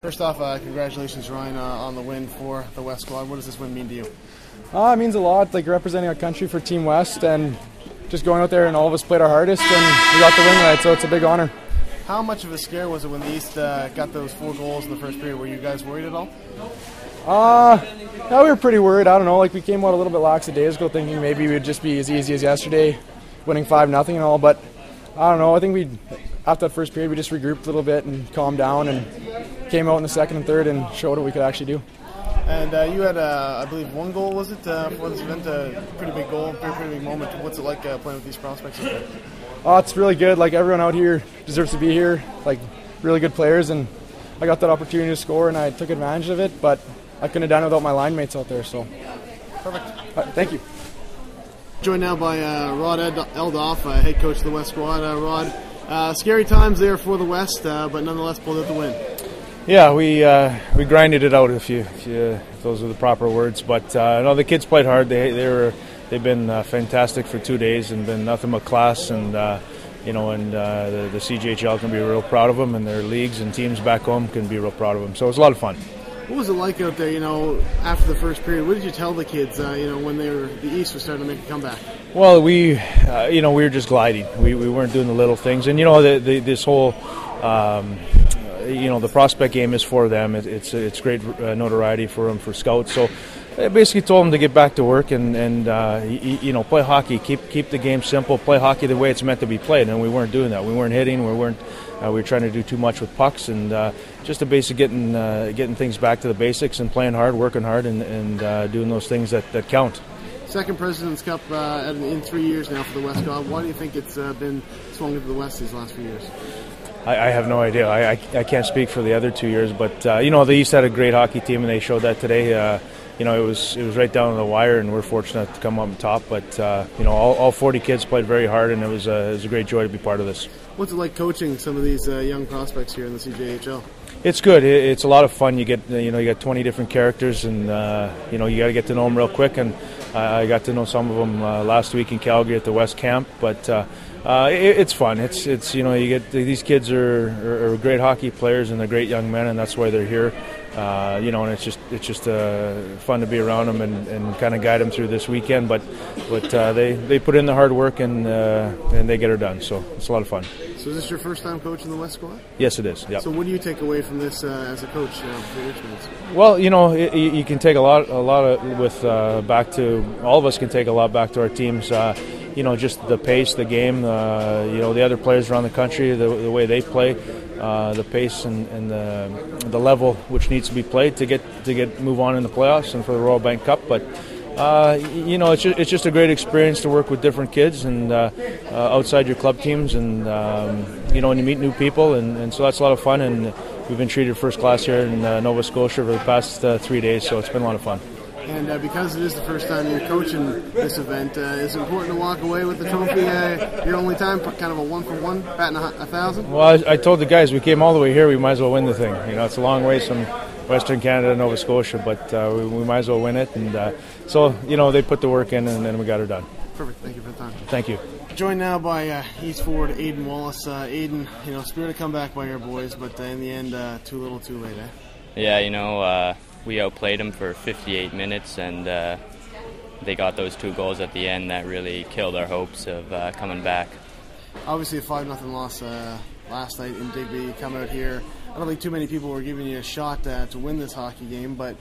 First off, congratulations, Ryan, on the win for the West squad. What does this win mean to you? It means a lot, like representing our country for Team West and just going out there and all of us played our hardest and we got the win right, so it's a big honor. How much of a scare was it when the East got those 4 goals in the first period? Were you guys worried at all? Yeah, we were pretty worried. I don't know, like we came out a little bit lackadaisical thinking maybe we would just be as easy as yesterday, winning 5-0 and all, but I don't know, I think after that first period we just regrouped a little bit and calmed down and came out in the second and third and showed what we could actually do. And you had, I believe, 1 goal, was it, for this event? A pretty big goal, pretty big moment. What's it like playing with these prospects? It's really good. Like everyone out here deserves to be here. Like really good players, and I got that opportunity to score, and I took advantage of it. But I couldn't have done it without my line mates out there. So perfect. Thank you. Joined now by Rod Aldoff, head coach of the West squad. Rod, scary times there for the West, but nonetheless pulled out the win. Yeah, we grinded it out, if those are the proper words. But no, the kids played hard. They've been fantastic for 2 days and been nothing but class. And the CJHL can be real proud of them, and their leagues and teams back home can be real proud of them. So it was a lot of fun. What was it like out there? After the first period, what did you tell the kids? When the East was starting to make a comeback. Well, we were just gliding. We weren't doing the little things, and this whole. The prospect game is for them. It's great notoriety for them, for scouts. So I basically told them to get back to work and play hockey. Keep the game simple. Play hockey the way it's meant to be played. And we weren't doing that. We weren't hitting. We were trying to do too much with pucks, and just a basic getting things back to the basics and playing hard, working hard, and doing those things that count. Second President's Cup in 3 years now for the West squad. Why do you think it's been swung into the West these last few years? I have no idea. I can't speak for the other 2 years, but the East had a great hockey team, and they showed that today. It was right down to the wire, and we're fortunate to come up top. But all 40 kids played very hard, and it was a great joy to be part of this. What's it like coaching some of these young prospects here in the CJHL? It's good. It's a lot of fun. You got 20 different characters, and you got to get to know them real quick. And I got to know some of them last week in Calgary at the West camp, but. It's fun. It's you get these kids are great hockey players and they're great young men, and that's why they're here. And it's just fun to be around them and kind of guide them through this weekend. But they put in the hard work and they get her done. So it's a lot of fun. So is this your first time coaching the West squad? Yes, it is. Yep. So what do you take away from this as a coach for your experience? Well, you can take a lot of with back to all of us can take a lot back to our teams. Just the pace, the game, the other players around the country, the way they play, the pace and the level which needs to be played to move on in the playoffs and for the Royal Bank Cup. But it's just a great experience to work with different kids and outside your club teams, and you meet new people, and so that's a lot of fun. And we've been treated first class here in Nova Scotia for the past 3 days, so it's been a lot of fun. And because it is the first time you're coaching this event, it's important to walk away with the trophy. Your only time, kind of a 1-for-1, batting 1,000. Well, I told the guys we came all the way here. We might as well win the thing. It's a long way from Western Canada to Nova Scotia, but we might as well win it. And so they put the work in, and then we got her done. Perfect. Thank you for the time. Thank you. Joined now by East forward Aidan Wallace. Aidan, spirited comeback by your boys, but in the end, too little, too late. Yeah, we outplayed them for 58 minutes, and they got those 2 goals at the end that really killed our hopes of coming back. Obviously a 5-0 loss last night in Digby. You come out here, I don't think too many people were giving you a shot to win this hockey game, but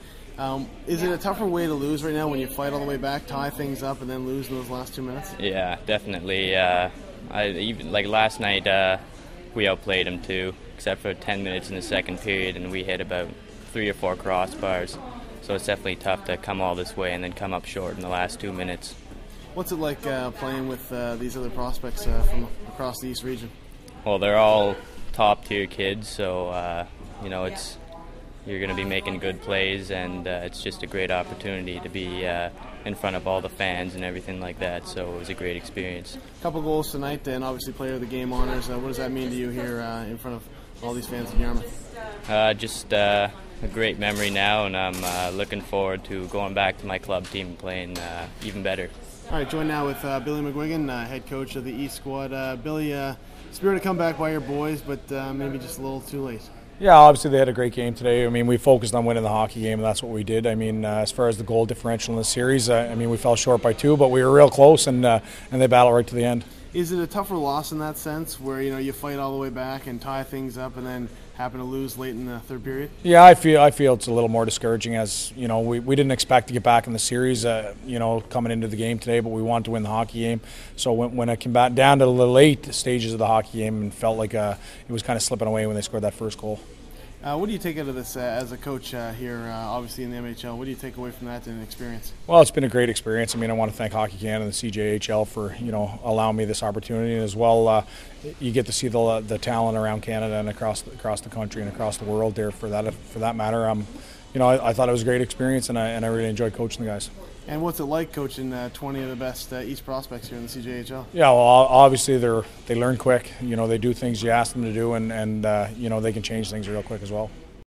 is it a tougher way to lose right now when you fight all the way back, tie things up, and then lose in those last 2 minutes? Yeah, definitely. Even last night, we outplayed them too, except for 10 minutes in the second period, and we hit about 3 or 4 crossbars, so it's definitely tough to come all this way and then come up short in the last 2 minutes. What's it like playing with these other prospects from across the East region? Well, they're all top-tier kids, so you're going to be making good plays, and it's just a great opportunity to be in front of all the fans and everything like that, so it was a great experience. A couple goals tonight, and obviously player of the game honors. What does that mean to you here in front of all these fans in Yarmouth? Just a great memory now, and I'm looking forward to going back to my club team and playing even better. All right, joined now with Billy McGuigan, head coach of the East squad. Billy, spirited comeback by your boys, but maybe just a little too late. Yeah, obviously they had a great game today. I mean, we focused on winning the hockey game, and that's what we did. I mean, as far as the goal differential in the series, I mean, we fell short by 2, but we were real close, and they battled right to the end. Is it a tougher loss in that sense, where you fight all the way back and tie things up, and then happen to lose late in the third period? Yeah, I feel it's a little more discouraging, as we didn't expect to get back in the series, coming into the game today, but we wanted to win the hockey game. So when it came back down to the late stages of the hockey game, and felt like it was kind of slipping away when they scored that first goal. What do you take out of this as a coach here, obviously in the MHL? What do you take away from that and experience? Well, it's been a great experience. I mean, I want to thank Hockey Canada and the CJHL for allowing me this opportunity, and as well, you get to see the talent around Canada and across the country and across the world there. For that matter, I thought it was a great experience, and I really enjoyed coaching the guys. And what's it like coaching 20 of the best East prospects here in the CJHL? Yeah, well, obviously they learn quick. They do things you ask them to do, and they can change things real quick as well.